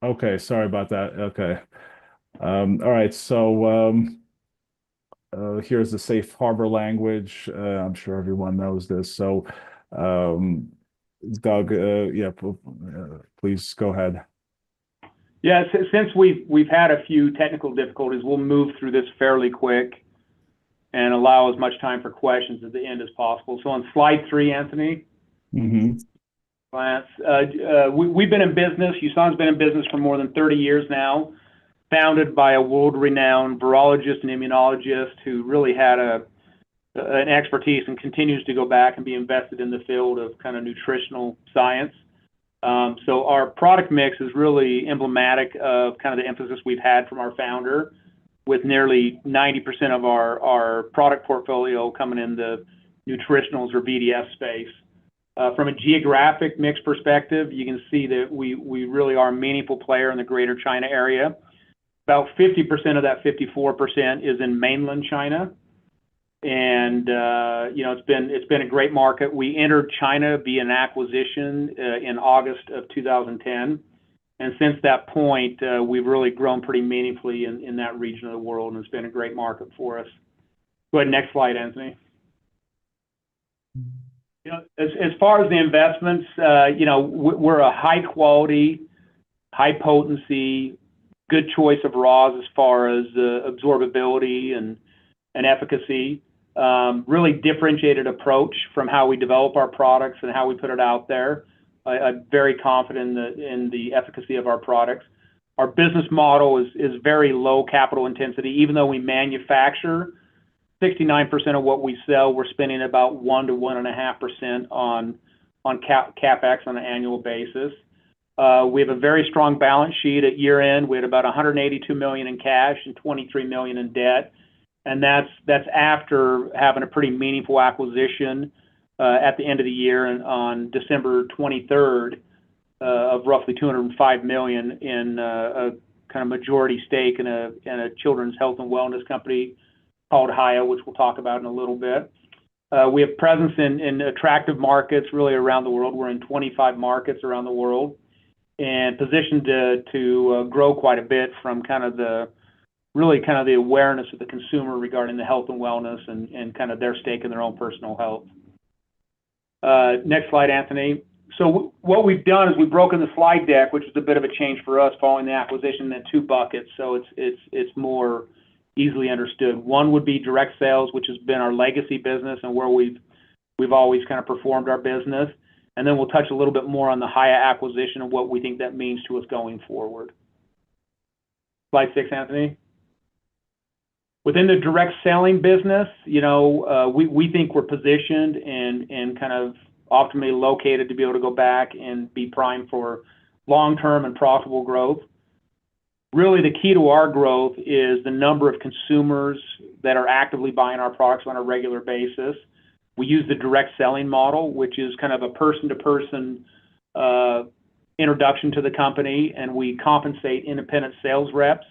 Okay, sorry about that. Okay. All right, so here's the safe harbor language. I'm sure everyone knows this. So, um, Doug, yeah, please go ahead. Yeah, since we've had a few technical difficulties, we'll move through this fairly quick and allow as much time for questions at the end as possible. So on slide 3, Anthony, Hmm. Lance, we've been in business. USANA's been in business for more than 30 years now, founded by a world-renowned virologist and immunologist who really had an expertise and continues to go back and be invested in the field of kind of nutritional science. So our product mix is really emblematic of kind of the emphasis we've had from our founder, with nearly 90% of our product portfolio coming in the nutritionals or VDS space. From a geographic mix perspective, you can see that we really are a meaningful player in the greater China area. About 50% of that 54% is in mainland China. And it's been a great market. We entered China via an acquisition in August of 2010, and since that point, we've really grown pretty meaningfully in that region of the world, and it's been a great market for us. Go ahead, next slide, Anthony. As far as the investments, we're a high quality, high potency, good choice of raws as far as absorbability and efficacy. Really differentiated approach from how we develop our products and how we put it out there. I'm very confident in the efficacy of our products. Our business model is very low capital intensity. Even though we manufacture 69% of what we sell, we're spending about 1 to 1.5% on capex on an annual basis. We have a very strong balance sheet at year end. We had about 182 million in cash and 23 million in debt, and that's after having a pretty meaningful acquisition at the end of the year and on December 23rd of roughly 205 million in a kind of majority stake in a children's health and wellness company called Haya, which we'll talk about in a little bit. We have presence in attractive markets really around the world. We're in 25 markets around the world and positioned to grow quite a bit from kind of the awareness of the consumer regarding the health and wellness and kind of their stake in their own personal health. Next slide, Anthony. So what we've done is we've broken the slide deck, which is a bit of a change for us following the acquisition, in two buckets, so it's more easily understood. One would be direct sales, which has been our legacy business and where we've always kind of performed our business. And then we'll touch a little bit more on the Haya acquisition and what we think that means to us going forward. Slide 6, Anthony. Within the direct selling business, we think we're positioned and kind of optimally located to be able to go back and be primed for long-term and profitable growth. Really, the key to our growth is the number of consumers that are actively buying our products on a regular basis. We use the direct selling model, which is kind of a person-to-person introduction to the company, and we compensate independent sales reps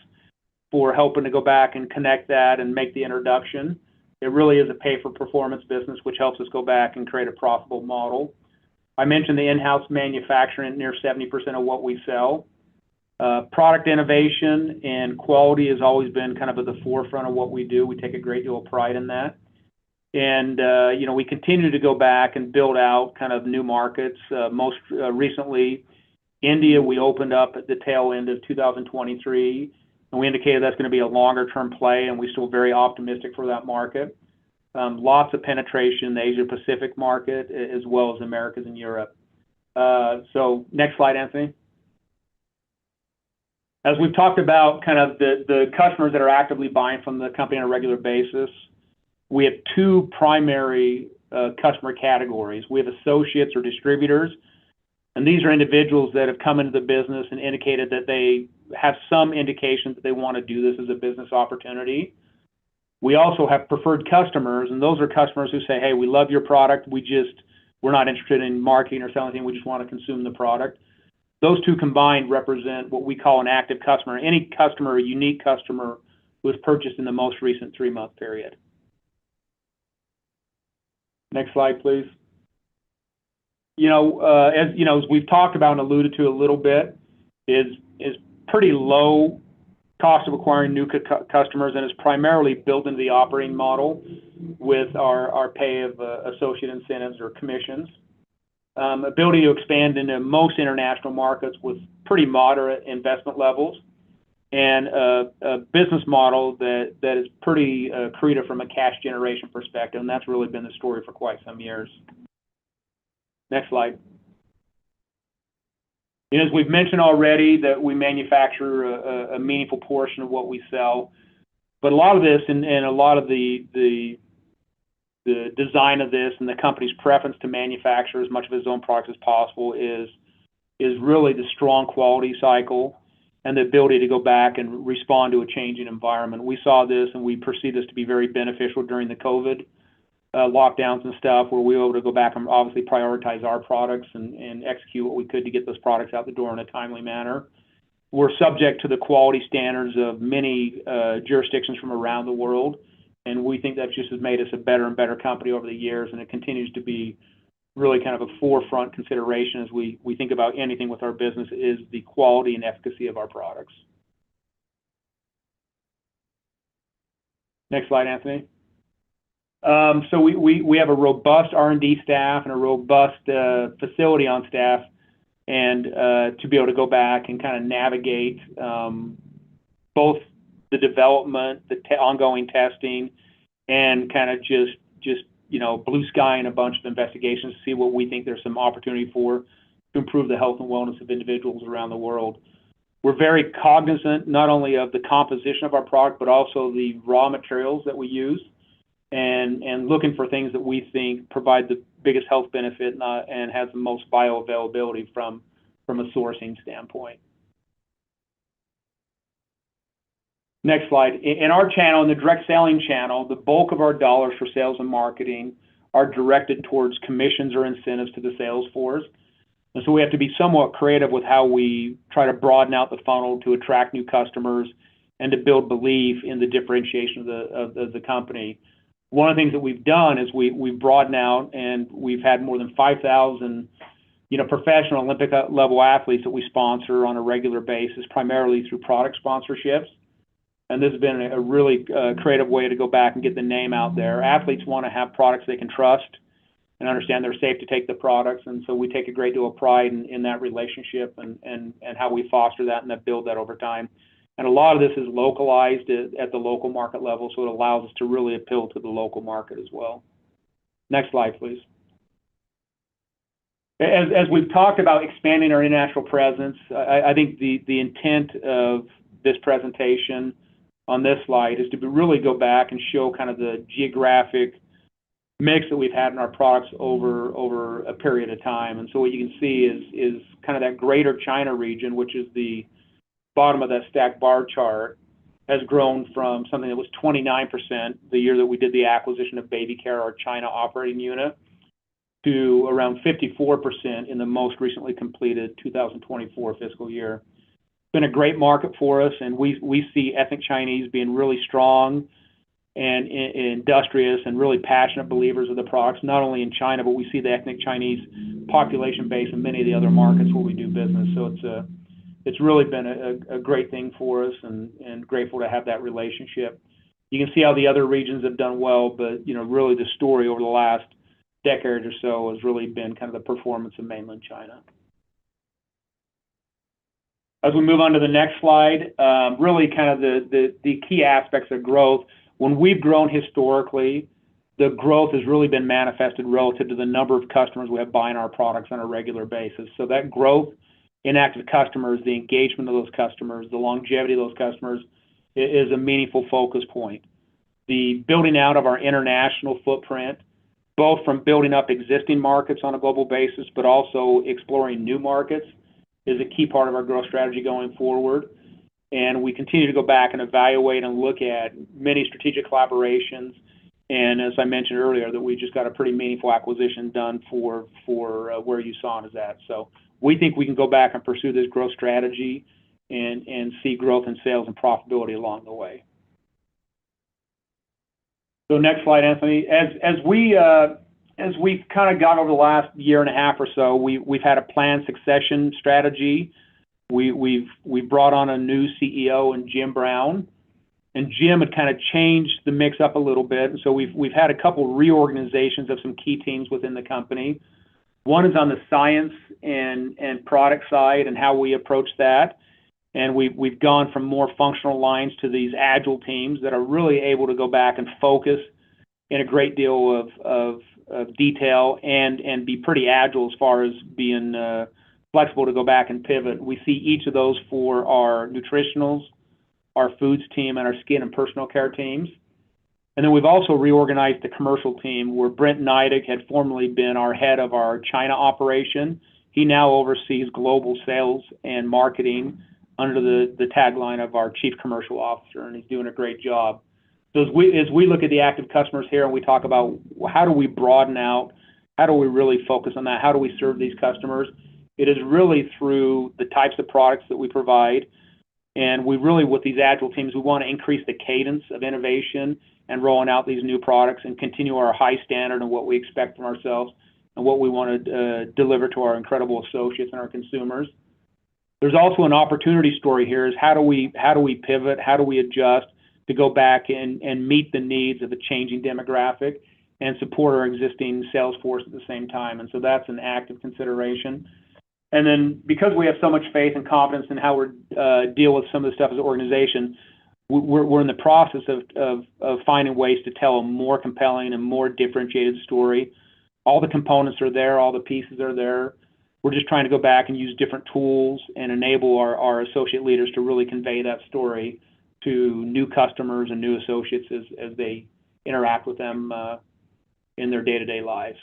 for helping to go back and connect that and make the introduction. It really is a pay-for-performance business, which helps us go back and create a profitable model. I mentioned the in-house manufacturing, near 70% of what we sell. Product innovation and quality has always been kind of at the forefront of what we do. We take a great deal of pride in that. And, we continue to go back and build out kind of new markets. Most recently, India, we opened up at the tail end of 2023, and we indicated that's going to be a longer-term play, and we're still very optimistic for that market. Lots of penetration in the Asia-Pacific market, as well as Americas and Europe. So next slide, Anthony. As we've talked about kind of the customers that are actively buying from the company on a regular basis, we have two primary customer categories. We have associates or distributors, and these are individuals that have come into the business and indicated that they have some indication that they want to do this as a business opportunity. We also have preferred customers, and those are customers who say, hey, we love your product. We're not interested in marketing or selling anything. We just want to consume the product. Those two combined represent what we call an active customer, any customer, a unique customer who has purchased in the most recent 3-month period. Next slide, please. As we've talked about and alluded to a little bit, is is pretty low cost of acquiring new customers, and is primarily built into the operating model with our pay of associate incentives or commissions. Ability to expand into most international markets with pretty moderate investment levels, and a business model that is pretty accretive from a cash generation perspective, and that's really been the story for quite some years. Next slide. As we've mentioned already, that we manufacture a meaningful portion of what we sell, but a lot of this and a lot of the design of this and the company's preference to manufacture as much of its own products as possible is really the strong quality cycle and the ability to go back and respond to a changing environment. We saw this and we perceive this to be very beneficial during the COVID lockdowns and stuff, where we were able to go back and obviously prioritize our products and execute what we could to get those products out the door in a timely manner. We're subject to the quality standards of many jurisdictions from around the world, and we think that just has made us a better and better company over the years, and it continues to be really kind of a forefront consideration as we think about anything with our business, is the quality and efficacy of our products. Next slide, Anthony. So we have a robust R&D staff and a robust facility on staff, and to be able to go back and kind of navigate both the development, the ongoing testing, and kind of just blue sky and a bunch of investigations to see what we think there's some opportunity for to improve the health and wellness of individuals around the world. We're very cognizant not only of the composition of our product, but also the raw materials that we use, and looking for things that we think provide the biggest health benefit and has the most bioavailability from a sourcing standpoint. Next slide. In our channel, in the direct selling channel, the bulk of our dollars for sales and marketing are directed towards commissions or incentives to the sales force. And so we have to be somewhat creative with how we try to broaden out the funnel to attract new customers and to build belief in the differentiation of the company. One of the things that we've done is we've broadened out, and we've had more than 5,000 professional Olympic level athletes that we sponsor on a regular basis, primarily through product sponsorships. And this has been a really creative way to go back and get the name out there. Athletes want to have products they can trust and understand they're safe to take the products, and so we take a great deal of pride in that relationship and how we foster that and build that over time. And a lot of this is localized at the local market level, so it allows us to really appeal to the local market as well. Next slide, please. As we've talked about expanding our international presence, I think the intent of this presentation on this slide is to really go back and show kind of the geographic mix that we've had in our products over a period of time. And so what you can see is kind of that greater China region, which is the bottom of that stacked bar chart, has grown from something that was 29% the year that we did the acquisition of Baby Care, our China operating unit, to around 54% in the most recently completed 2024 fiscal year. It's been a great market for us, and we see ethnic Chinese being really strong and industrious and really passionate believers of the products, not only in China, but we see the ethnic Chinese population base in many of the other markets where we do business. So it's really been a great thing for us, and grateful to have that relationship. You can see how the other regions have done well, but really the story over the last decade or so has really been kind of the performance of mainland China. As we move on to the next slide, really kind of the key aspects of growth. When we've grown historically, the growth has really been manifested relative to the number of customers we have buying our products on a regular basis. So that growth in active customers, the engagement of those customers, the longevity of those customers is a meaningful focus point. The building out of our international footprint, both from building up existing markets on a global basis, but also exploring new markets, is a key part of our growth strategy going forward. And we continue to go back and evaluate and look at many strategic collaborations. And as I mentioned earlier, that we just got a pretty meaningful acquisition done for where USANA is at. So we think we can go back and pursue this growth strategy and see growth in sales and profitability along the way. So next slide, Anthony. As we've kind of got over the last year and a half or so, we've had a planned succession strategy We've brought on a new CEO in Jim Brown, and Jim had kind of changed the mix up a little bit. And so we've had a couple reorganizations of some key teams within the company. One is on the science and product side and how we approach that. And we've gone from more functional lines to these agile teams that are really able to go back and focus in a great deal of detail and be pretty agile as far as being flexible to go back and pivot. We see each of those for our nutritionals, our foods team, and our skin and personal care teams. And then we've also reorganized the commercial team where Brent Neidig had formerly been our head of our China operation. He now oversees global sales and marketing under the tagline of our Chief Commercial Officer, and he's doing a great job. So as we look at the active customers here and we talk about how do we broaden out, how do we really focus on that, how do we serve these customers, it is really through the types of products that we provide. And we really, with these agile teams, we want to increase the cadence of innovation and rolling out these new products and continue our high standard and what we expect from ourselves and what we want to deliver to our incredible associates and our consumers. There's also an opportunity story here is how do we pivot, how do we adjust to go back and meet the needs of a changing demographic and support our existing sales force at the same time. And so that's an active consideration. And then because we have so much faith and confidence in how we're deal with some of the stuff as an organization, we're in the process of finding ways to tell a more compelling and more differentiated story. All the components are there, all the pieces are there. We're just trying to go back and use different tools and enable our associate leaders to really convey that story to new customers and new associates as they interact with them in their day-to-day lives.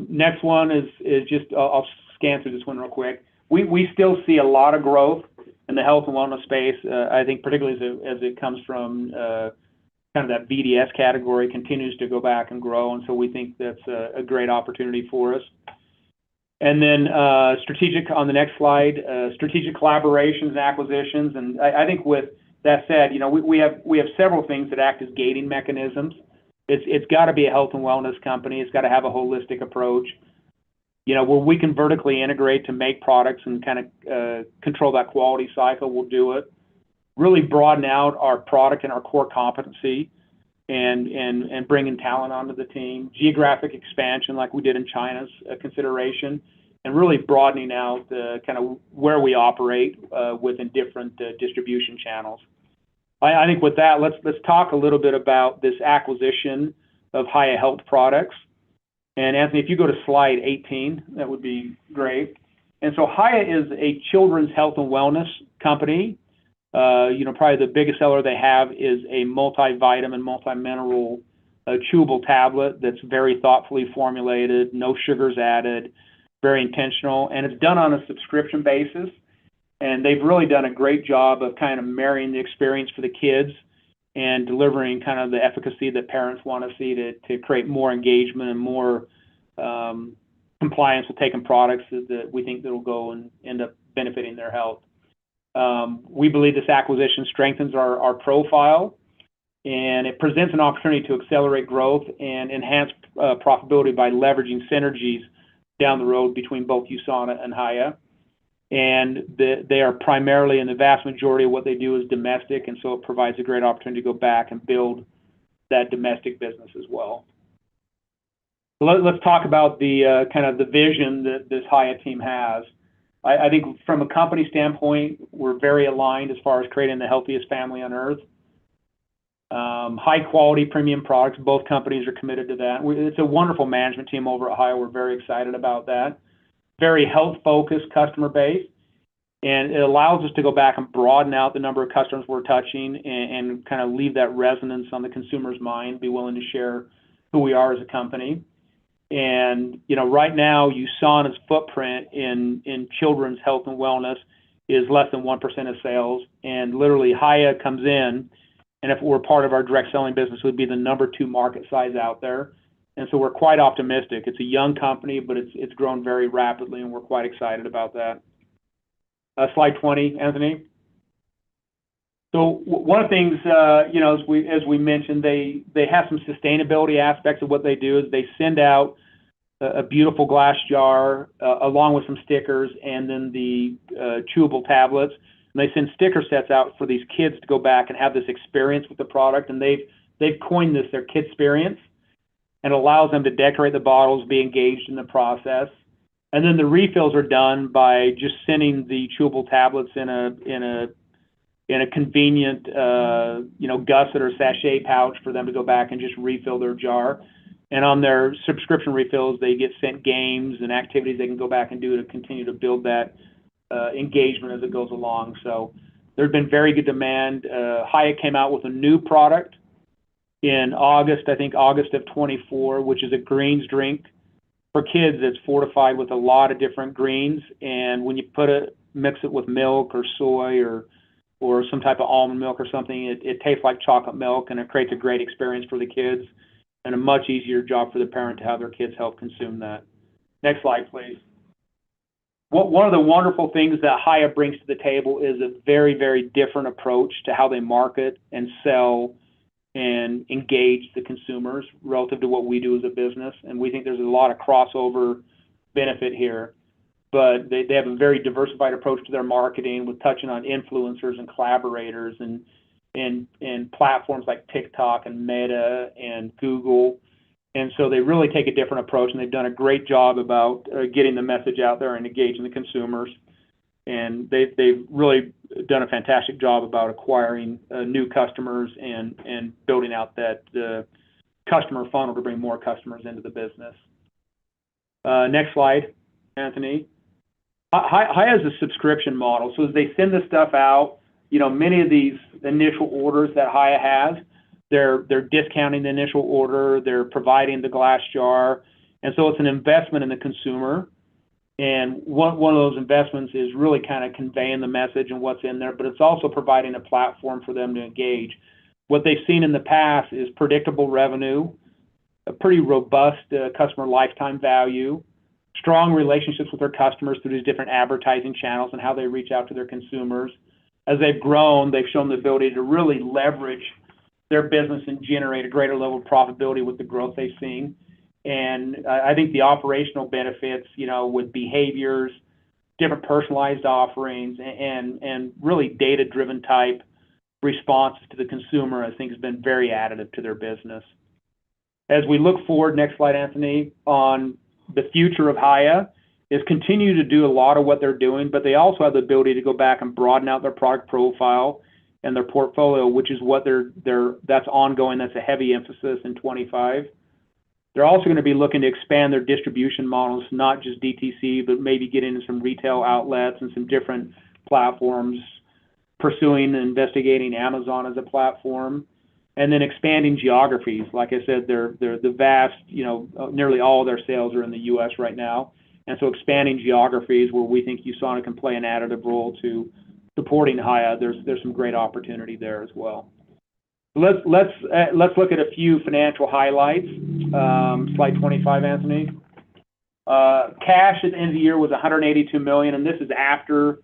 Next one is just, I'll scan through this one real quick. We still see a lot of growth in the health and wellness space. I think particularly as it comes from kind of that VDS category continues to go back and grow, and so we think that's a great opportunity for us. And then strategic on the next slide, strategic collaborations and acquisitions. And I think with that said, you know, we have several things that act as gating mechanisms. It's got to be a health and wellness company. It's got to have a holistic approach. You know, where we can vertically integrate to make products and kind of control that quality cycle, we'll do it. Really broaden out our product and our core competency and bringing talent onto the team. Geographic expansion like we did in China's a consideration, and really broadening out the kind of where we operate within different distribution channels. I think with that, let's talk a little bit about this acquisition of Hiya Health Products. And Anthony, if you go to slide 18, that would be great. And so Hiya is a children's health and wellness company. You know, probably the biggest seller they have is a multivitamin, multimineral chewable tablet that's very thoughtfully formulated, no sugars added, very intentional, and it's done on a subscription basis. And they've really done a great job of kind of marrying the experience for the kids and delivering kind of the efficacy that parents want to see to create more engagement and more compliance with taking products that we think that will go and end up benefiting their health. We believe this acquisition strengthens our profile, and it presents an opportunity to accelerate growth and enhance profitability by leveraging synergies down the road between both USANA and Hiya. And they are primarily, and the vast majority of what they do is domestic, and so it provides a great opportunity to go back and build that domestic business as well. So let's talk about the kind of the vision that this Hiya team has. I think from a company standpoint, we're very aligned as far as creating the healthiest family on earth. High quality premium products, both companies are committed to that. It's a wonderful management team over at Hiya. We're very excited about that. Very health-focused customer base, and it allows us to go back and broaden out the number of customers we're touching and kind of leave that resonance on the consumer's mind, be willing to share who we are as a company. And, you know, right now, USANA's footprint in children's health and wellness is less than 1% of sales, and literally Hiya comes in, and if it were part of our direct selling business, would be the number 2 market size out there. And so we're quite optimistic. It's a young company, but it's grown very rapidly, and we're quite excited about that. Slide 20, Anthony. So one of the things, you know, as we mentioned, they have some sustainability aspects of what they do. Is they send out a beautiful glass jar along with some stickers, and then the chewable tablets. And they send sticker sets out for these kids to go back and have this experience with the product. And they've coined this their kid experience, and allows them to decorate the bottles, be engaged in the process. And then the refills are done by just sending the chewable tablets in a convenient gusset or sachet pouch for them to go back and just refill their jar. And on their subscription refills, they get sent games and activities they can go back and do to continue to build that engagement as it goes along. So there's been very good demand. Hyatt came out with a new product in August, I think August of 24, which is a greens drink for kids that's fortified with a lot of different greens. And when you mix it with milk or soy or some type of almond milk or something, it tastes like chocolate milk, and it creates a great experience for the kids and a much easier job for the parent to have their kids help consume that. Next slide, please. One of the wonderful things that Hyatt brings to the table is a very, very different approach to how they market and sell and engage the consumers relative to what we do as a business. And we think there's a lot of crossover benefit here. But they have a very diversified approach to their marketing, with touching on influencers and collaborators and platforms like TikTok and Meta and Google. And so they really take a different approach, and they've done a great job about getting the message out there and engaging the consumers. And they've really done a fantastic job about acquiring new customers and building out that customer funnel to bring more customers into the business. Next slide, Anthony. Hyatt has a subscription model. So as they send this stuff out, many of these initial orders that Hyatt has, they're discounting the initial order, they're providing the glass jar. And so it's an investment in the consumer. And one of those investments is really kind of conveying the message and what's in there, but it's also providing a platform for them to engage. What they've seen in the past is predictable revenue, a pretty robust customer lifetime value, strong relationships with their customers through these different advertising channels and how they reach out to their consumers. As they've grown, they've shown the ability to really leverage their business and generate a greater level of profitability with the growth they've seen. And I think the operational benefits, with behaviors, different personalized offerings, and really data-driven type responses to the consumer, I think has been very additive to their business. As we look forward, next slide, Anthony, on the future of Hyatt, is continue to do a lot of what they're doing, but they also have the ability to go back and broaden out their product profile and their portfolio, which is what that's ongoing. That's a heavy emphasis in 25. They're also going to be looking to expand their distribution models, not just DTC, but maybe get into some retail outlets and some different platforms, pursuing and investigating Amazon as a platform, and then expanding geographies. Like I said, they're the vast, nearly all of their sales are in the U.S. right now. And so expanding geographies where we think USANA can play an additive role to supporting Hyatt, there's some great opportunity there as well. Let's look at a few financial highlights. Slide 25, Anthony. Cash at the end of the year was $182 million, and this is after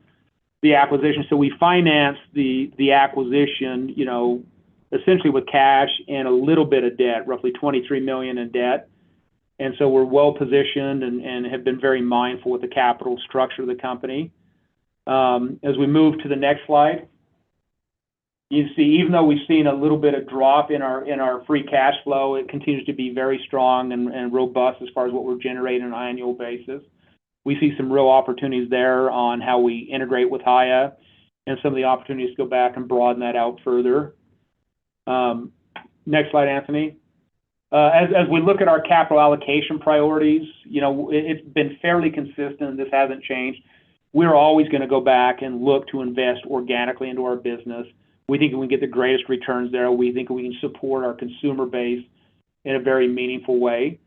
the acquisition. So we financed the acquisition, essentially with cash and a little bit of debt, roughly $23 million in debt. And so we're well positioned and have been very mindful with the capital structure of the company. As we move to the next slide, you see, even though we've seen a little bit of drop in our free cash flow, it continues to be very strong and robust as far as what we're generating on an annual basis. We see some real opportunities there on how we integrate with Hyatt and some of the opportunities to go back and broaden that out further. Next slide, Anthony. As we look at our capital allocation priorities, it's been fairly consistent. This hasn't changed. We're always going to go back and look to invest organically into our business. We think we can get the greatest returns there. We think we can support our consumer base in a very meaningful way.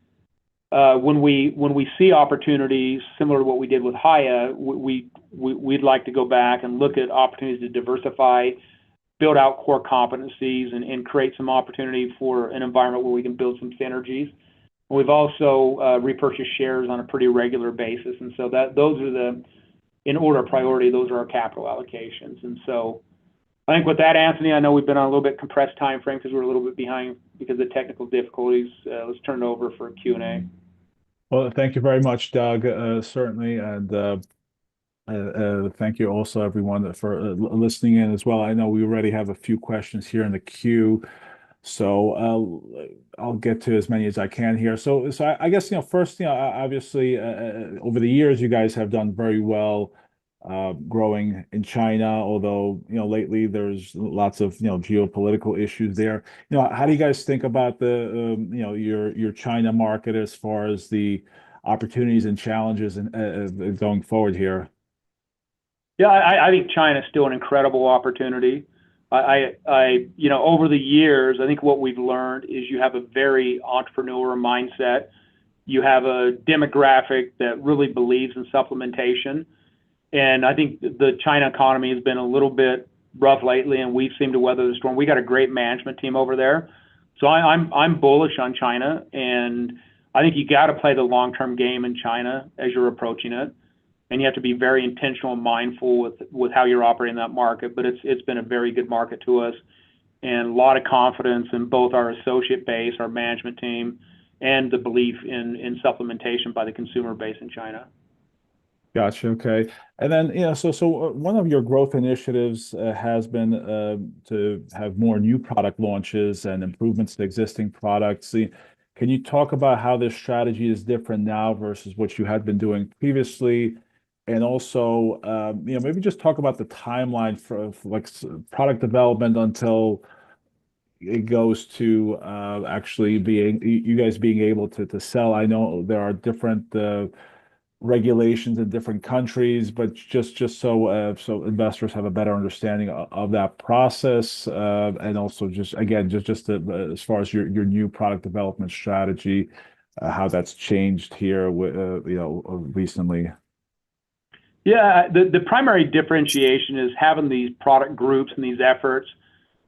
When we see opportunities similar to what we did with Hyatt, we'd like to go back and look at opportunities to diversify, build out core competencies, and create some opportunity for an environment where we can build some synergies. We've also repurchased shares on a pretty regular basis, and so those are in order of priority, those are our capital allocations. And so I think with that, Anthony, I know we've been on a little bit compressed time frame because we're a little bit behind because of the technical difficulties. Let's turn it over for Q&A. Well, thank you very much, Doug, certainly, and thank you also everyone for listening in as well. I know we already have a few questions here in the queue, so I'll get to as many as I can here. So I guess first, obviously over the years you guys have done very well growing in China, although lately there's lots of geopolitical issues there. How do you guys think about the your China market as far as the opportunities and challenges and going forward here? Yeah, I think China is still an incredible opportunity. Over the years, I think what we've learned is you have a very entrepreneurial mindset. You have a demographic that really believes in supplementation. And I think the China economy has been a little bit rough lately, and we've seemed to weather the storm. We got a great management team over there. So I'm bullish on China, and I think you got to play the long-term game in China as you're approaching it, and you have to be very intentional and mindful with how you're operating that market. But it's been a very good market to us, and a lot of confidence in both our associate base, our management team, and the belief in supplementation by the consumer base in China. Gotcha. Okay. And then, one of your growth initiatives has been to have more new product launches and improvements to existing products. Can you talk about how this strategy is different now versus what you had been doing previously? And also, maybe just talk about the timeline for like product development until it goes to actually being you guys being able to sell. I know there are different regulations in different countries, but just so investors have a better understanding of that process, and also just again as far as your new product development strategy, how that's changed here with recently. Yeah, the primary differentiation is having these product groups and these efforts,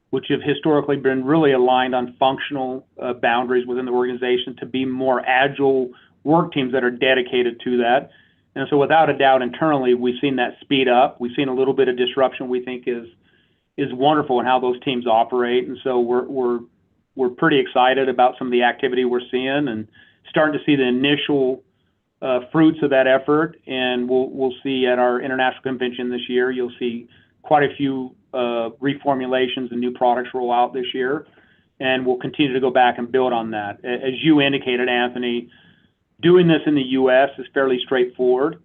which have historically been really aligned on functional boundaries within the organization, to be more agile work teams that are dedicated to that. And so, without a doubt, internally, we've seen that speed up. We've seen a little bit of disruption. We think is wonderful in how those teams operate, and so we're pretty excited about some of the activity we're seeing and starting to see the initial fruits of that effort. And we'll see at our international convention this year. You'll see quite a few reformulations and new products roll out this year, and we'll continue to go back and build on that. As you indicated, Anthony, doing this in the U.S. is fairly straightforward,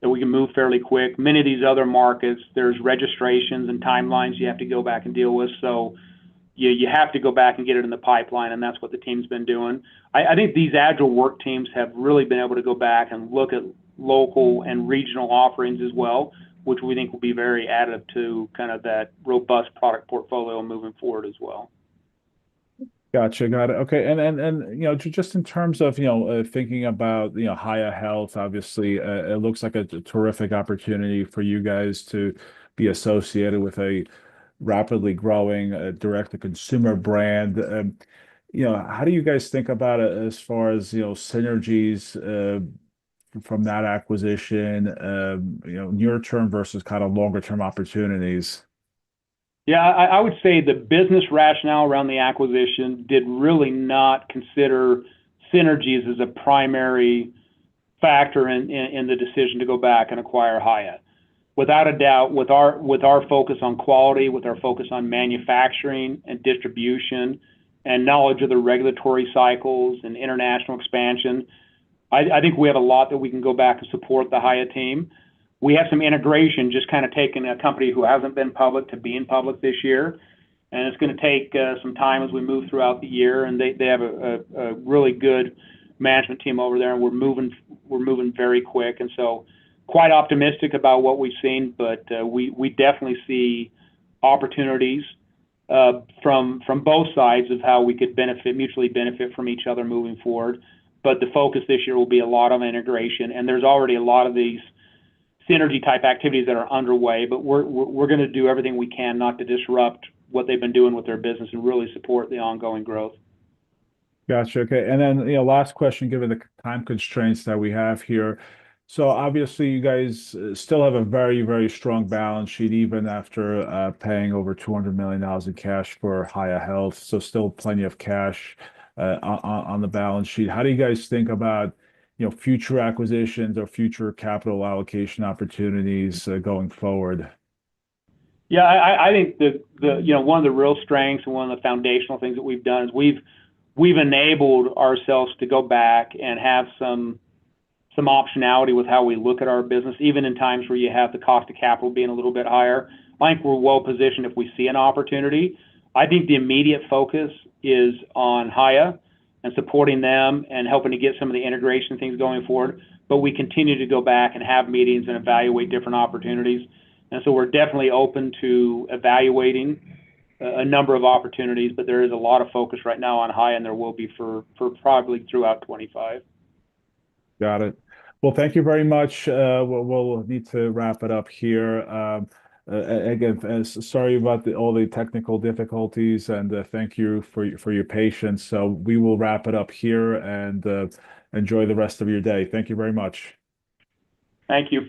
and we can move fairly quick. Many of these other markets, there's registrations and timelines you have to go back and deal with. So you have to go back and get it in the pipeline, and that's what the team's been doing. I think these agile work teams have really been able to go back and look at local and regional offerings as well, which we think will be very additive to kind of that robust product portfolio moving forward as well. Gotcha. Got it. Okay. And just in terms of thinking about Haya Health, obviously it looks like a terrific opportunity for you guys to be associated with a rapidly growing direct-to-consumer brand. How do you guys think about it as far as synergies from that acquisition, near term versus kind of longer term opportunities? Yeah, I would say the business rationale around the acquisition did really not consider synergies as a primary factor in the decision to go back and acquire Haya. Without a doubt, with our focus on quality, with our focus on manufacturing and distribution, and knowledge of the regulatory cycles and international expansion, I think we have a lot that we can go back and support the Haya team. We have some integration, just kind of taking a company who hasn't been public to being public this year, and it's going to take some time as we move throughout the year. And they have a really good management team over there, and we're moving very quick. And so, quite optimistic about what we've seen, but we definitely see opportunities from both sides of how we could mutually benefit from each other moving forward. But the focus this year will be a lot of integration, and there's already a lot of these synergy type activities that are underway. But we're going to do everything we can not to disrupt what they've been doing with their business and really support the ongoing growth. Gotcha. Okay. And then, last question, given the time constraints that we have here. So obviously you guys still have a very, very strong balance sheet, even after paying over $200 million in cash for Haya Health. So still plenty of cash on the balance sheet. How do you guys think about future acquisitions or future capital allocation opportunities going forward? Yeah, I think one of the real strengths and one of the foundational things that we've done is we've enabled ourselves to go back and have some optionality with how we look at our business, even in times where you have the cost of capital being a little bit higher. I think we're well positioned if we see an opportunity. I think the immediate focus is on Hiya and supporting them and helping to get some of the integration things going forward. But we continue to go back and have meetings and evaluate different opportunities. And so we're definitely open to evaluating a number of opportunities, but there is a lot of focus right now on Hiya, and there will be for probably throughout 25. Got it. Well, thank you very much. We'll need to wrap it up here. Again, sorry about all the technical difficulties, and thank you for your patience. So we will wrap it up here and enjoy the rest of your day. Thank you very much. Thank you.